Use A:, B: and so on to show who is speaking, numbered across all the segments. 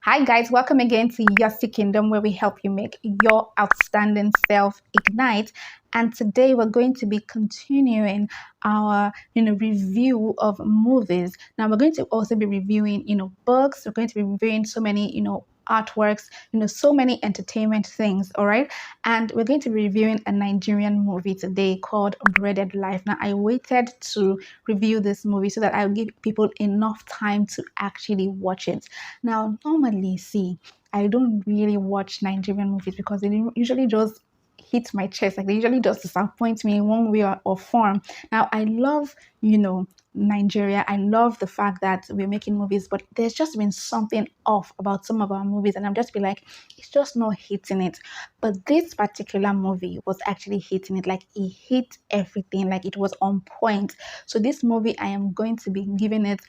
A: Hi guys, welcome again to Yosi Kingdom, where we help you make your outstanding self ignite. And today we're going to be continuing our review of movies. Now we're going to also be reviewing books. We're going to be reviewing so many artworks, so many entertainment things. All right, and we're going to be reviewing a Nigerian movie today called Breaded Life. Now I waited to review this movie so that I'll give people enough time to actually watch it. Now, normally, see, I don't really watch Nigerian movies because they usually just hit my chest. Like they usually just disappoint me in one way or form. Now, I love, Nigeria. I love the fact that we're making movies, but there's just been something off about some of our movies, and I'm just be like, it's just not hitting it. But this particular movie was actually hitting it. Like it hit everything. Like it was on point. So this movie, I am going to be giving it,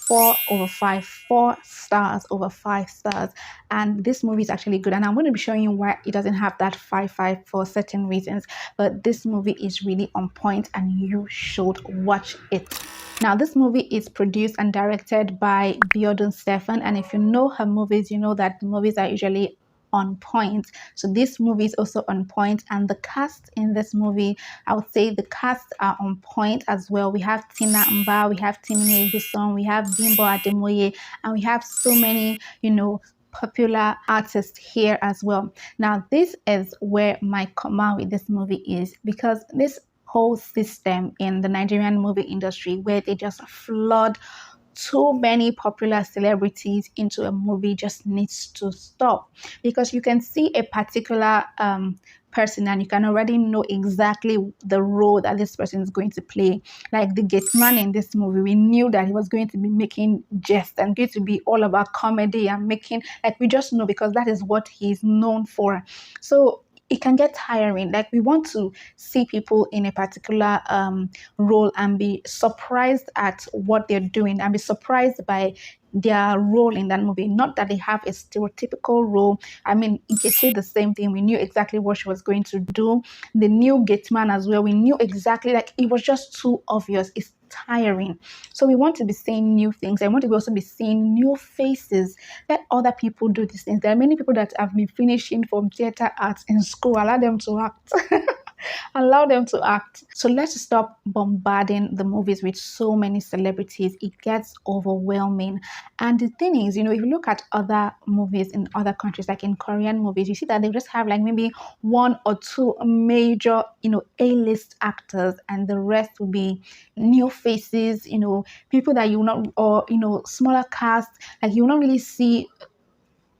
A: 4/5, 4 stars over 5 stars. And this movie is actually good. And I'm going to be showing you why it doesn't have that 5/5 for certain reasons. But this movie is really on point and you should watch it. Now, this movie is produced and directed by Biodun Stefan. And if you know her movies, you know that the movies are usually on point. So this movie is also on point, and the cast in this movie, I would say the cast are on point as well. We have Tina Mba, we have Timini Eguson, we have Bimbo Ademoye, and we have so many, popular artists here as well. Now, this is where my comma with this movie is, because this whole system in the Nigerian movie industry where they just flood too many popular celebrities into a movie just needs to stop, because you can see a particular person and you can already know exactly the role that this person is going to play. Like the gate man in this movie, we knew that he was going to be making jest and going to be all about comedy and making, like, we just know because that is what he's known for. So it can get tiring. Like we want to see people in a particular role and be surprised at what they're doing and be surprised by their role in that movie. Not that they have a stereotypical role. I mean, Nkechi, the same thing. We knew exactly what she was going to do. The new Gateman as well. We knew exactly, like it was just too obvious. It's tiring. So we want to be seeing new things. I want to also be seeing new faces. Let other people do these things. There are many people that have been finishing from theater arts in school. Allow them to act. Allow them to act. So let's stop bombarding the movies with so many celebrities. It gets overwhelming. And the thing is, if you look at other movies in other countries, like in Korean movies, you see that they just have like maybe one or two major, A-list actors, and the rest will be new faces, people that you not, or smaller cast. Like you will not really see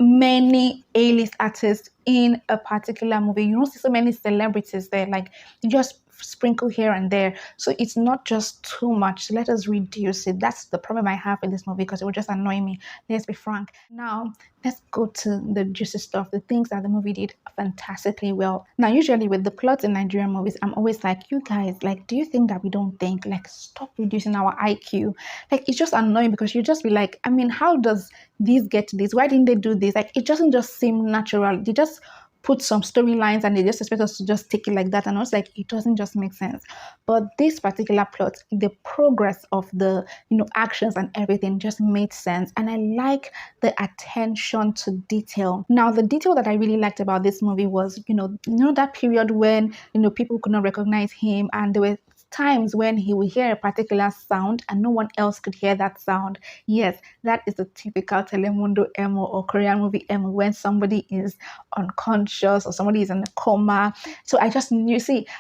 A: many A-list artists in a particular movie. You don't see so many celebrities there. Like you just sprinkle here and there. So it's not just too much. So let us reduce it. That's the problem I have with this movie, because it would just annoy me. Let's be frank. Now, let's go to the juicy stuff, the things that the movie did fantastically well. Now, usually with the plots in Nigerian movies, I'm always like, you guys, like, do you think that we don't think? Like, stop reducing our IQ. Like, it's just annoying, because you just be like, I mean, how does this get to this? Why didn't they do this? Like, it doesn't just seem natural. They just put some storylines and they just expect us to just take it like that, and I was like, it doesn't just make sense. But this particular plot, the progress of the actions and everything just made sense, and I like the attention to detail. Now, the detail that I really liked about this movie was that period when people could not recognize him, and there were times when he would hear a particular sound and no one else could hear that sound. Yes, that is the typical Telemundo emo or Korean movie emo, when somebody is unconscious or somebody is in a coma. So I just knew,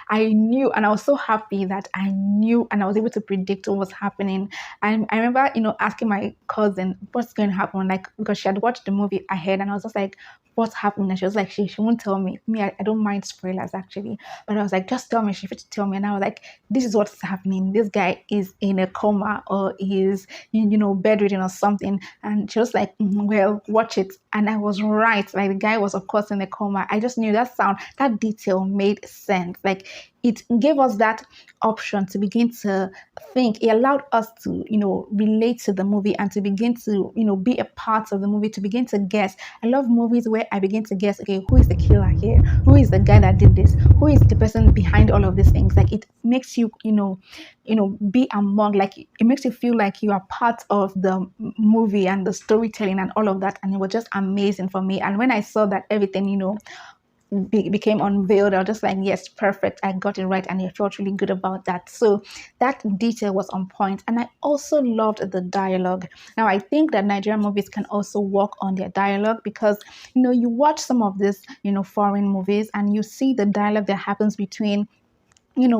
A: I knew, and I was so happy that I knew and I was able to predict what was happening. And I remember, asking my cousin what's going to happen, like, because she had watched the movie ahead, and I was just like, what's happening? And she was like, she won't tell me. I don't mind spoilers actually, but I was like, just tell me. She had to tell me, and I was like, this is what's happening. This guy is in a coma, or is bedridden or something. And she was like, well, watch it. And I was right. Like the guy was of course in a coma. I just knew that sound, that detail made sense. Like it gave us that option to begin to think. It allowed us to, relate to the movie and to begin to, be a part of the movie, to begin to guess. I love movies where I begin to guess, okay, who is the killer here? Who is the guy that did this? Who is the person behind all of these things? Like it makes you, be among, like it makes you feel like you are part of the movie and the storytelling and all of that. And it was just amazing for me. And when I saw that everything, became unveiled, I was just like, yes, perfect, I got it right, and I felt really good about that. So that detail was on point, and I also loved the dialogue. Now I think that Nigerian movies can also work on their dialogue, because you watch some of these foreign movies and you see the dialogue that happens between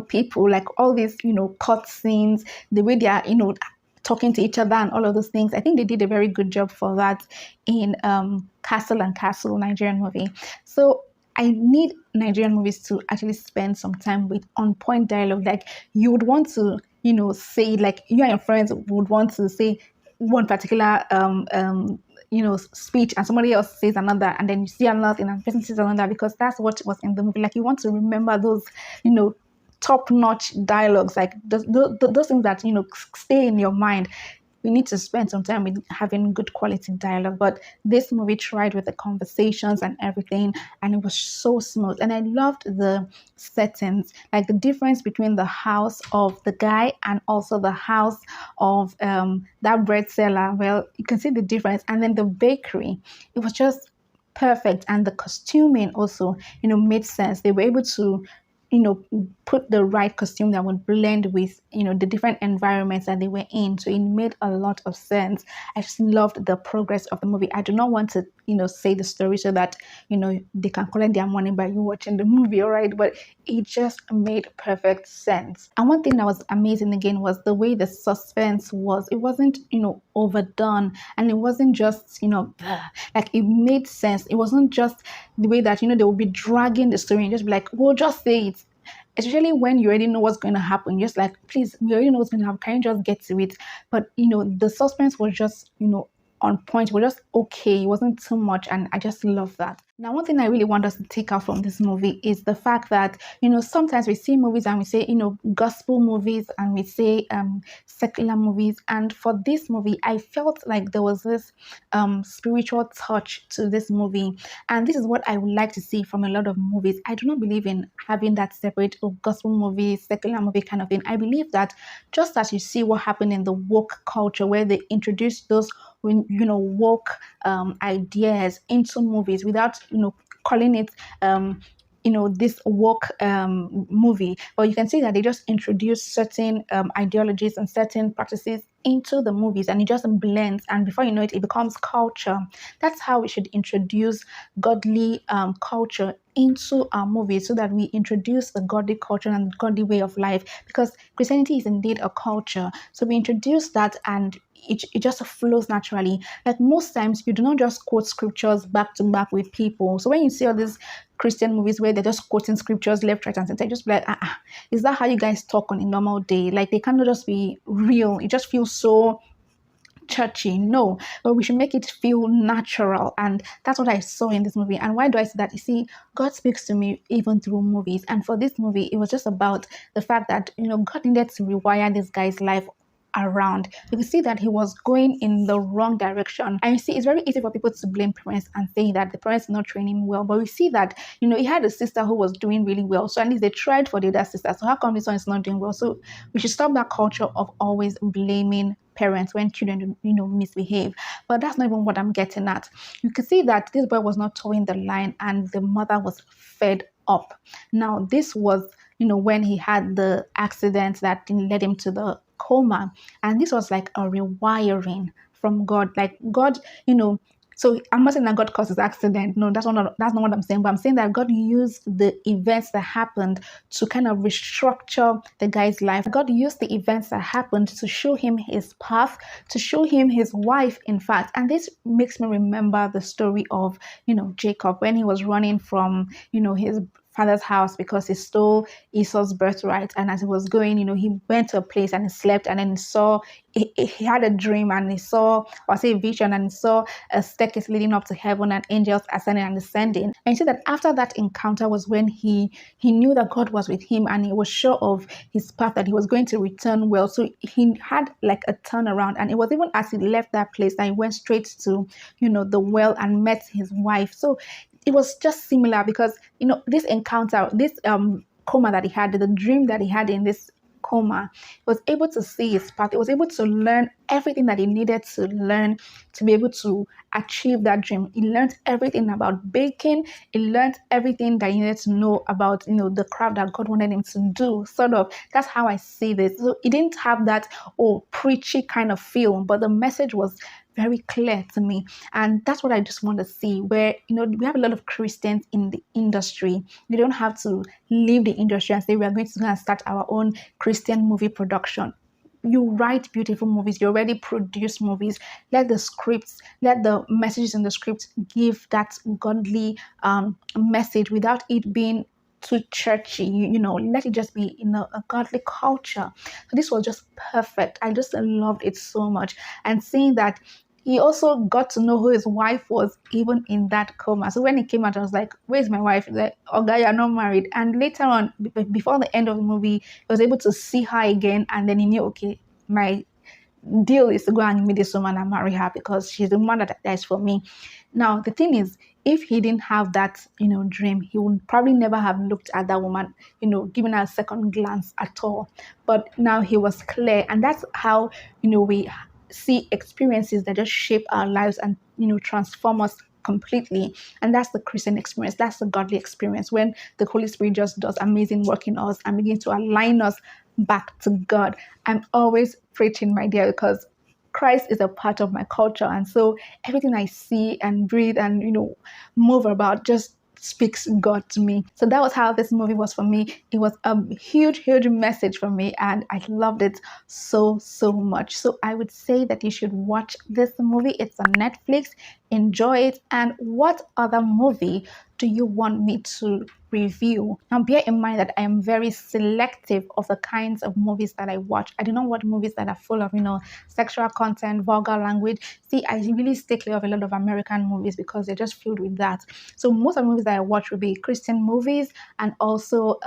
A: people, like all these cut scenes, the way they are talking to each other and all of those things. I think they did a very good job for that in Castle and Castle, Nigerian movie. So I need Nigerian movies to actually spend some time with on point dialogue. Like you would want to, say, like you and your friends would want to say one particular speech, and somebody else says another, and then you see another thing and the person says another, because that's what was in the movie. Like you want to remember those, top-notch dialogues, like those things that stay in your mind. We need to spend some time with having good quality dialogue. But this movie tried with the conversations and everything, and it was so smooth. And I loved the settings, like the difference between the house of the guy and also the house of that bread seller. Well, you can see the difference. And then the bakery, it was just perfect. And the costuming also, made sense. They were able to put the right costume that would blend with the different environments that they were in. So it made a lot of sense. I just loved the progress of the movie. I do not want to say the story so that they can collect their money by you watching the movie, all right? But it just made perfect sense. And one thing that was amazing again was the way the suspense was. It wasn't overdone, and it wasn't just like it made sense. It wasn't just the way that they will be dragging the story and just be like, well, just say it. Especially when you already know what's going to happen, just like, please, we already know what's going to happen, can you just get to it? But the suspense was just on point. It was just okay. It wasn't too much, and I just love that. Now, one thing I really want us to take out from this movie is the fact that sometimes we see movies and we say gospel movies, and we say secular movies, and for this movie I felt like there was this spiritual touch to this movie. And this is what I would like to see from a lot of movies. I do not believe in having that separate gospel movie, secular movie kind of thing. I believe that just as you see what happened in the woke culture, where they introduced those woke ideas into movies without calling it this woke movie, but you can see that they just introduce certain ideologies and certain practices into the movies, and it just blends, and before you know it, it becomes culture. That's how we should introduce godly culture into our movies, so that we introduce the godly culture and godly way of life, because Christianity is indeed a culture. So we introduce that, and it just flows naturally. Like most times, you do not just quote scriptures back to back with people. So when you see all these Christian movies where they're just quoting scriptures left, right, and center, just be like, is that how you guys talk on a normal day? Like they cannot just be real. It just feels so churchy. No, but we should make it feel natural, and that's what I saw in this movie. And why do I say that? You see, God speaks to me even through movies, and for this movie it was just about the fact that God needed to rewire this guy's life around. You can see that he was going in the wrong direction, and you see it's very easy for people to blame parents and say that the parents not training him well, but we see that he had a sister who was doing really well, so at least they tried for the other sister. So how come this one is not doing well? So we should stop that culture of always blaming parents when children misbehave. But that's not even what I'm getting at. You can see that this boy was not towing the line, and the mother was fed up. Now this was when he had the accident that led him to the coma, and this was like a rewiring from God. Like God, so I'm not saying that God caused his accident. No, that's not what I'm saying. But I'm saying that God used the events that happened to kind of restructure the guy's life. God used the events that happened to show him his path, to show him his wife, in fact. And this makes me remember the story of Jacob when he was running from his father's house because he stole Esau's birthright. And as he was going, he went to a place and he slept, and then he had a dream, and he saw, or say a vision, and he saw a staircase leading up to heaven and angels ascending and descending. And he said that after that encounter was when he knew that God was with him, and he was sure of his path, that he was going to return well. So he had like a turnaround, and it was even as he left that place that he went straight to, the well and met his wife. So it was just similar because, this encounter, this coma that he had, the dream that he had in this coma, he was able to see his path. He was able to learn everything that he needed to learn to be able to achieve that dream. He learned everything about baking. He learned everything that he needed to know about, the craft that God wanted him to do. Sort of, that's how I see this. So he didn't have that, preachy kind of feel, but the message was very clear to me. And that's what I just want to see, where, we have a lot of Christians in the industry. We don't have to leave the industry and say we are going to go and start our own Christian movie production. You write beautiful movies. You already produce movies. Let the scripts, let the messages in the script give that godly message without it being too churchy. Let it just be in a godly culture. So this was just perfect. I just loved it so much. And seeing that he also got to know who his wife was even in that coma. So when he came out, I was like, where's my wife? He's like, oh, guy, you're not married. And later on, before the end of the movie, he was able to see her again. And then he knew, okay, my deal is to go and meet this woman and marry her because she's the one that is for me. Now, the thing is, if he didn't have that, dream, he would probably never have looked at that woman, given her a second glance at all. But now he was clear. And that's how, we see experiences that just shape our lives and, transform us completely. And that's the Christian experience. That's the godly experience, when the Holy Spirit just does amazing work in us and begins to align us back to God. I'm always preaching, my dear, because Christ is a part of my culture. And so everything I see and breathe and, move about just speaks God to me. So that was how this movie was for me. It was a huge, huge message for me, and I loved it so, so much. So I would say that you should watch this movie. It's on Netflix. Enjoy it. And what other movie do you want me to review? Now, bear in mind that I am very selective of the kinds of movies that I watch. I do not watch movies that are full of, sexual content, vulgar language. See, I really stay clear of a lot of American movies because they're just filled with that. So most of the movies that I watch will be Christian movies, and also,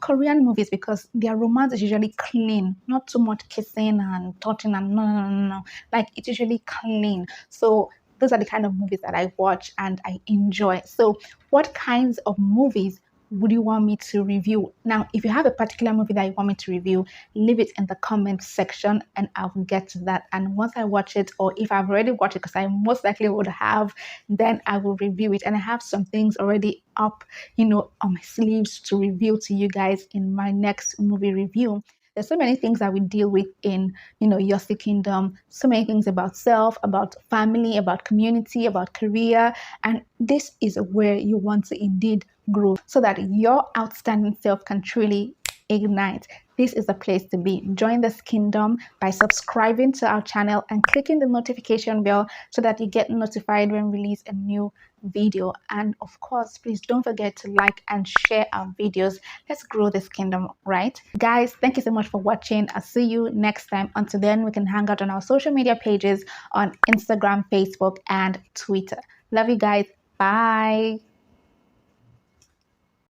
A: Korean movies, because their romance is usually clean, not too much kissing and touching and no. Like, it's usually clean. So those are the kind of movies that I watch and I enjoy. So what kinds of movies would you want me to review? Now, if you have a particular movie that you want me to review, leave it in the comment section and I will get to that. And once I watch it, or if I've already watched it, because I most likely would have, then I will review it. And I have some things already up, on my sleeves to reveal to you guys in my next movie review. There's so many things that we deal with in, Yosi Kingdom. So many things about self, about family, about community, about career. And this is where you want to indeed grow so that your outstanding self can truly ignite. This is the place to be. Join this kingdom by subscribing to our channel and clicking the notification bell so that you get notified when we release a new video. And of course, please don't forget to like and share our videos. Let's grow this kingdom, right? Guys, thank you so much for watching. I'll see you next time. Until then, we can hang out on our social media pages on Instagram, Facebook, and Twitter. Love you guys. Bye.